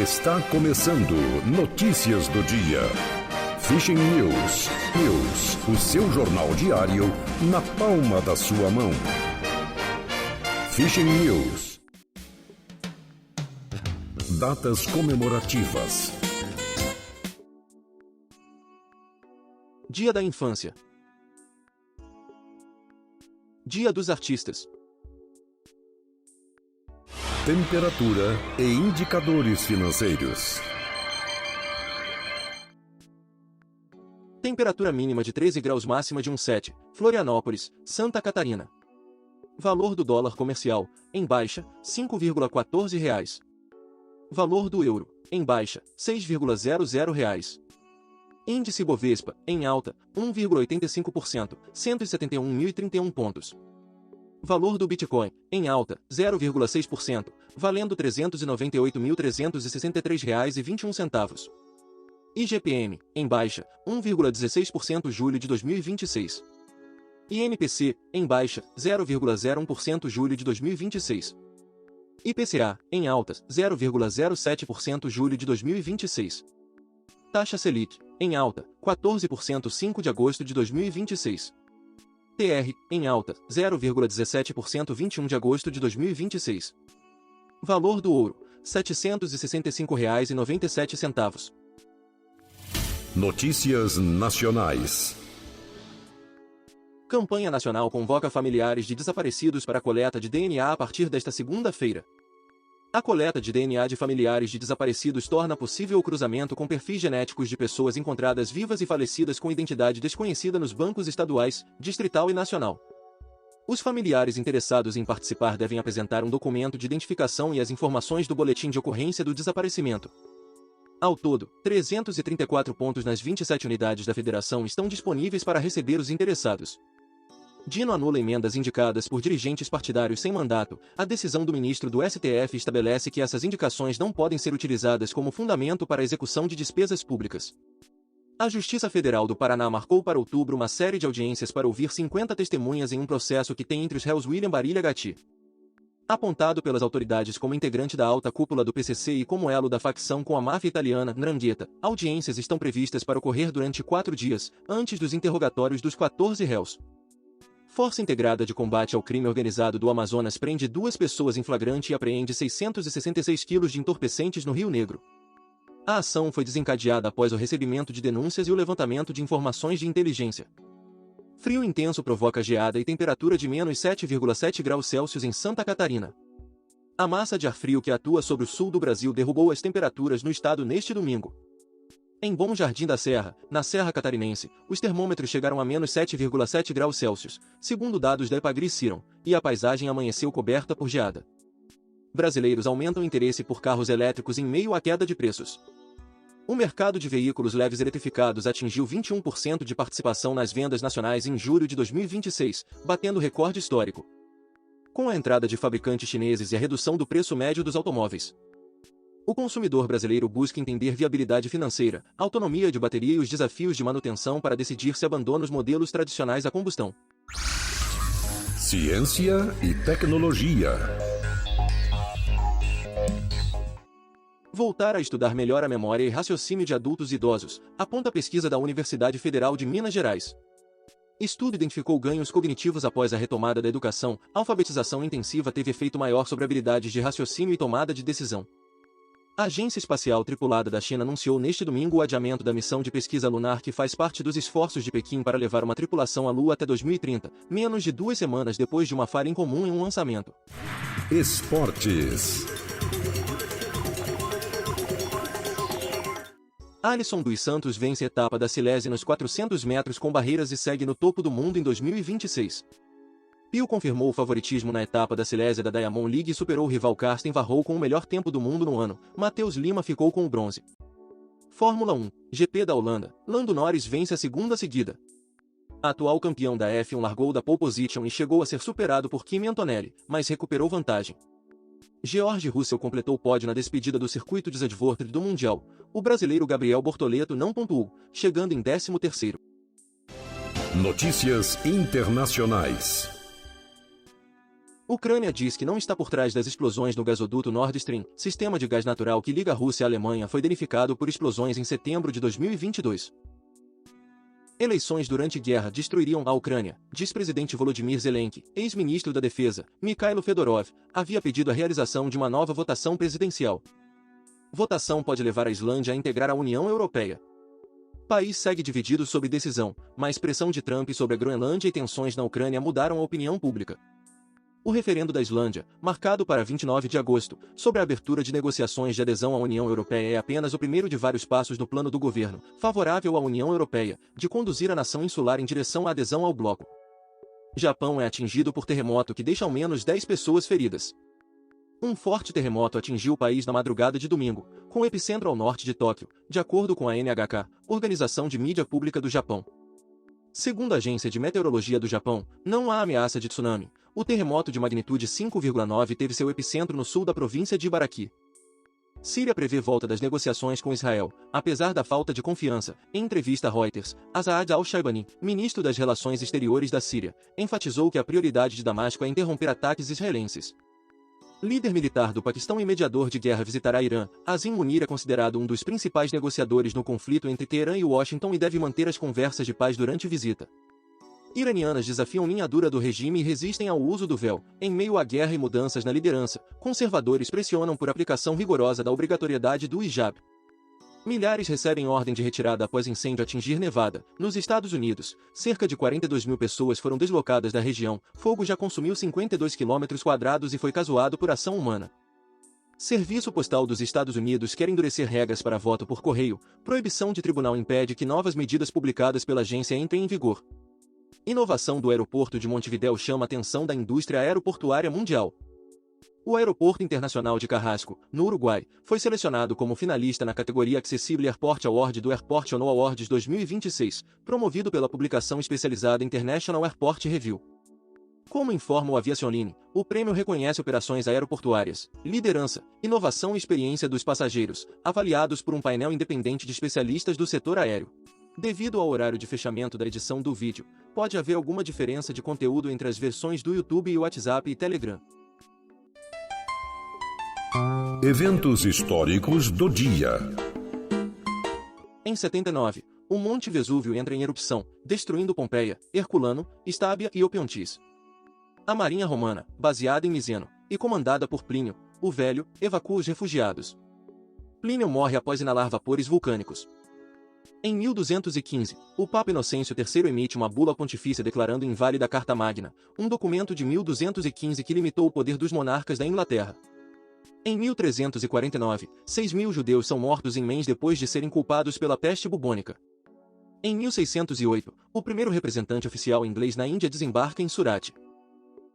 Está começando Notícias do Dia. Fishing News. O seu jornal diário na palma da sua mão. Fishing News. Datas comemorativas. Dia da Infância. Dia dos Artistas. Temperatura e indicadores financeiros. Temperatura mínima de 13 graus, máxima de 17, Florianópolis, Santa Catarina. Valor do dólar comercial, em baixa, R$ 5,14. Valor do euro, em baixa, R$ 6,00. Índice Bovespa, em alta, 1,85%, 171.031 pontos. Valor do Bitcoin, em alta, 0,6%, valendo R$ 398.363,21. IGPM, em baixa, 1,16% julho de 2026. INPC, em baixa, 0,01% julho de 2026. IPCA, em alta, 0,07% julho de 2026. Taxa Selic, em alta, 14% 5 de agosto de 2026. TR, em alta, 0,17% 21 de agosto de 2026. Valor do ouro, R$ 765,97. Notícias nacionais. Campanha Nacional convoca familiares de desaparecidos para a coleta de DNA a partir desta segunda-feira. A coleta de DNA de familiares de desaparecidos torna possível o cruzamento com perfis genéticos de pessoas encontradas vivas e falecidas com identidade desconhecida nos bancos estaduais, distrital e nacional. Os familiares interessados em participar devem apresentar um documento de identificação e as informações do boletim de ocorrência do desaparecimento. Ao todo, 334 pontos nas 27 unidades da federação estão disponíveis para receber os interessados. Dino anula emendas indicadas por dirigentes partidários sem mandato. A decisão do ministro do STF estabelece que essas indicações não podem ser utilizadas como fundamento para a execução de despesas públicas. A Justiça Federal do Paraná marcou para outubro uma série de audiências para ouvir 50 testemunhas em um processo que tem entre os réus William Barilha Gatti, apontado pelas autoridades como integrante da alta cúpula do PCC e como elo da facção com a máfia italiana, 'Ndrangheta. Audiências estão previstas para ocorrer durante 4 dias, antes dos interrogatórios dos 14 réus. Força Integrada de Combate ao Crime Organizado do Amazonas prende 2 pessoas em flagrante e apreende 666 quilos de entorpecentes no Rio Negro. A ação foi desencadeada após o recebimento de denúncias e o levantamento de informações de inteligência. Frio intenso provoca geada e temperatura de menos 7,7 graus Celsius em Santa Catarina. A massa de ar frio que atua sobre o sul do Brasil derrubou as temperaturas no estado neste domingo. Em Bom Jardim da Serra, na Serra Catarinense, os termômetros chegaram a menos 7,7 graus Celsius, segundo dados da Epagri-Ciron, e a paisagem amanheceu coberta por geada. Brasileiros aumentam o interesse por carros elétricos em meio à queda de preços. O mercado de veículos leves eletrificados atingiu 21% de participação nas vendas nacionais em julho de 2026, batendo recorde histórico. Com a entrada de fabricantes chineses e a redução do preço médio dos automóveis, o consumidor brasileiro busca entender viabilidade financeira, autonomia de bateria e os desafios de manutenção para decidir se abandona os modelos tradicionais a combustão. Ciência e tecnologia. Voltar a estudar melhor a memória e raciocínio de adultos e idosos, aponta a pesquisa da Universidade Federal de Minas Gerais. Estudo identificou ganhos cognitivos após a retomada da educação. A alfabetização intensiva teve efeito maior sobre habilidades de raciocínio e tomada de decisão. A Agência Espacial Tripulada da China anunciou neste domingo o adiamento da missão de pesquisa lunar que faz parte dos esforços de Pequim para levar uma tripulação à Lua até 2030, menos de 2 semanas depois de uma falha incomum em um lançamento. Esportes. Alisson dos Santos vence a etapa da Silesian nos 400 metros com barreiras e segue no topo do mundo em 2026. Pio confirmou o favoritismo na etapa da Silésia da Diamond League e superou o rival Karsten Varrou com o melhor tempo do mundo no ano. Matheus Lima ficou com o bronze. Fórmula 1, GP da Holanda, Lando Norris vence a segunda seguida. A atual campeão da F1 largou da pole position e chegou a ser superado por Kimi Antonelli, mas recuperou vantagem. George Russell completou o pódio na despedida do circuito de Zandvoort do Mundial. O brasileiro Gabriel Bortoleto não pontuou, chegando em 13º. Notícias internacionais. Ucrânia diz que não está por trás das explosões no gasoduto Nord Stream, sistema de gás natural que liga a Rússia à Alemanha foi danificado por explosões em setembro de 2022. Eleições durante guerra destruiriam a Ucrânia, diz presidente Volodymyr Zelensky. Ex-ministro da Defesa, Mikhailo Fedorov, havia pedido a realização de uma nova votação presidencial. Votação pode levar a Islândia a integrar a União Europeia. País segue dividido sobre decisão, mas pressão de Trump sobre a Groenlândia e tensões na Ucrânia mudaram a opinião pública. O referendo da Islândia, marcado para 29 de agosto, sobre a abertura de negociações de adesão à União Europeia é apenas o primeiro de vários passos no plano do governo, favorável à União Europeia, de conduzir a nação insular em direção à adesão ao bloco. Japão é atingido por terremoto que deixa ao menos 10 pessoas feridas. Um forte terremoto atingiu o país na madrugada de domingo, com o epicentro ao norte de Tóquio, de acordo com a NHK, Organização de Mídia Pública do Japão. Segundo a Agência de Meteorologia do Japão, não há ameaça de tsunami. O terremoto de magnitude 5,9 teve seu epicentro no sul da província de Ibaraki. Síria prevê volta das negociações com Israel, apesar da falta de confiança. Em entrevista a Reuters, Azad al-Shaibani, ministro das Relações Exteriores da Síria, enfatizou que a prioridade de Damasco é interromper ataques israelenses. Líder militar do Paquistão e mediador de guerra visitará Irã. Azim Munir é considerado um dos principais negociadores no conflito entre Teherã e Washington e deve manter as conversas de paz durante visita. Iranianas desafiam linha dura do regime e resistem ao uso do véu. Em meio à guerra e mudanças na liderança, conservadores pressionam por aplicação rigorosa da obrigatoriedade do hijab. Milhares recebem ordem de retirada após incêndio atingir Nevada. Nos Estados Unidos, cerca de 42 mil pessoas foram deslocadas da região. Fogo já consumiu 52 km² e foi causado por ação humana. Serviço Postal dos Estados Unidos quer endurecer regras para voto por correio. Proibição de tribunal impede que novas medidas publicadas pela agência entrem em vigor. Inovação do aeroporto de Montevidéu chama a atenção da indústria aeroportuária mundial. O Aeroporto Internacional de Carrasco, no Uruguai, foi selecionado como finalista na categoria Accessible Airport Award do Airport Ono Awards 2026, promovido pela publicação especializada International Airport Review. Como informa o Aviacionline, o prêmio reconhece operações aeroportuárias, liderança, inovação e experiência dos passageiros, avaliados por um painel independente de especialistas do setor aéreo. Devido ao horário de fechamento da edição do vídeo, pode haver alguma diferença de conteúdo entre as versões do YouTube e WhatsApp e Telegram. Eventos históricos do dia. Em 79, o Monte Vesúvio entra em erupção, destruindo Pompeia, Herculano, Estábia e Opontis. A Marinha Romana, baseada em Miseno, e comandada por Plínio, o Velho, evacua os refugiados. Plínio morre após inalar vapores vulcânicos. Em 1215, o Papa Inocêncio III emite uma bula pontifícia declarando inválida a Carta Magna, um documento de 1215 que limitou o poder dos monarcas da Inglaterra. Em 1349, 6.000 judeus são mortos em Mainz depois de serem culpados pela peste bubônica. Em 1608, o primeiro representante oficial inglês na Índia desembarca em Surat.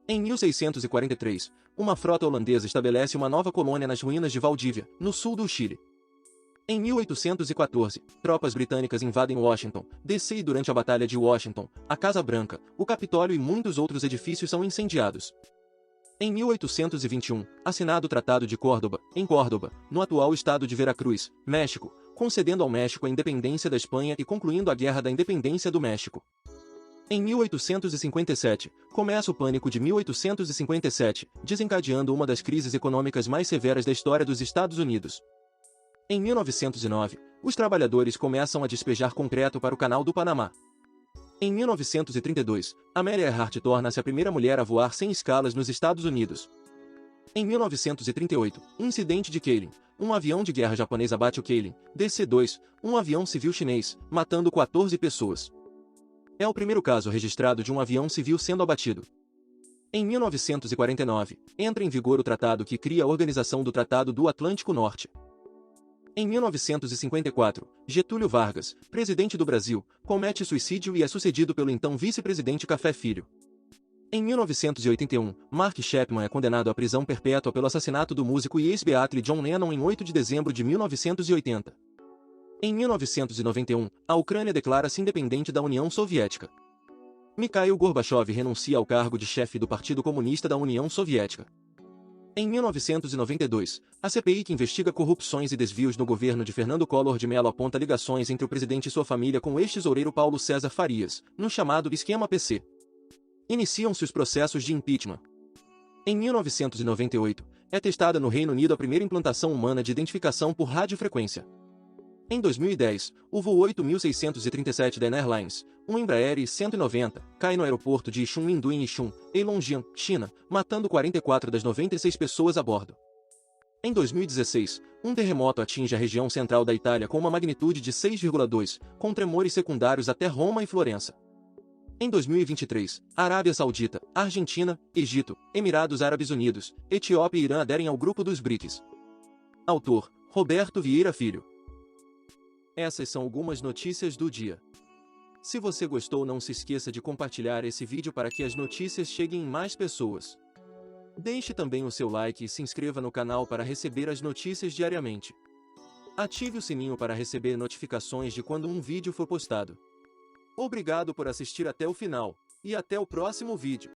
Em 1643, uma frota holandesa estabelece uma nova colônia nas ruínas de Valdívia, no sul do Chile. Em 1814, tropas britânicas invadem Washington, D.C. e durante a Batalha de Washington, a Casa Branca, o Capitólio e muitos outros edifícios são incendiados. Em 1821, assinado o Tratado de Córdoba, em Córdoba, no atual estado de Veracruz, México, concedendo ao México a independência da Espanha e concluindo a Guerra da Independência do México. Em 1857, começa o Pânico de 1857, desencadeando uma das crises econômicas mais severas da história dos Estados Unidos. Em 1909, os trabalhadores começam a despejar concreto para o Canal do Panamá. Em 1932, Amelia Earhart torna-se a primeira mulher a voar sem escalas nos Estados Unidos. Em 1938, incidente de Keeling, um avião de guerra japonês abate o Keeling, DC-2, um avião civil chinês, matando 14 pessoas. É o primeiro caso registrado de um avião civil sendo abatido. Em 1949, entra em vigor o tratado que cria a Organização do Tratado do Atlântico Norte. Em 1954, Getúlio Vargas, presidente do Brasil, comete suicídio e é sucedido pelo então vice-presidente Café Filho. Em 1981, Mark Chapman é condenado à prisão perpétua pelo assassinato do músico e ex-Beatle John Lennon em 8 de dezembro de 1980. Em 1991, a Ucrânia declara-se independente da União Soviética. Mikhail Gorbachev renuncia ao cargo de chefe do Partido Comunista da União Soviética. Em 1992, a CPI que investiga corrupções e desvios no governo de Fernando Collor de Mello aponta ligações entre o presidente e sua família com o ex-tesoureiro Paulo César Farias, no chamado Esquema PC. Iniciam-se os processos de impeachment. Em 1998, é testada no Reino Unido a primeira implantação humana de identificação por radiofrequência. Em 2010, o voo 8637 da Airlines, um Embraer I-190, cai no aeroporto de Chunmindu em Yichun, Heilongjiang, China, matando 44 das 96 pessoas a bordo. Em 2016, um terremoto atinge a região central da Itália com uma magnitude de 6,2, com tremores secundários até Roma e Florença. Em 2023, Arábia Saudita, Argentina, Egito, Emirados Árabes Unidos, Etiópia e Irã aderem ao grupo dos BRICS. Autor: Roberto Vieira Filho. Essas são algumas notícias do dia. Se você gostou, não se esqueça de compartilhar esse vídeo para que as notícias cheguem em mais pessoas. Deixe também o seu like e se inscreva no canal para receber as notícias diariamente. Ative o sininho para receber notificações de quando um vídeo for postado. Obrigado por assistir até o final, e até o próximo vídeo.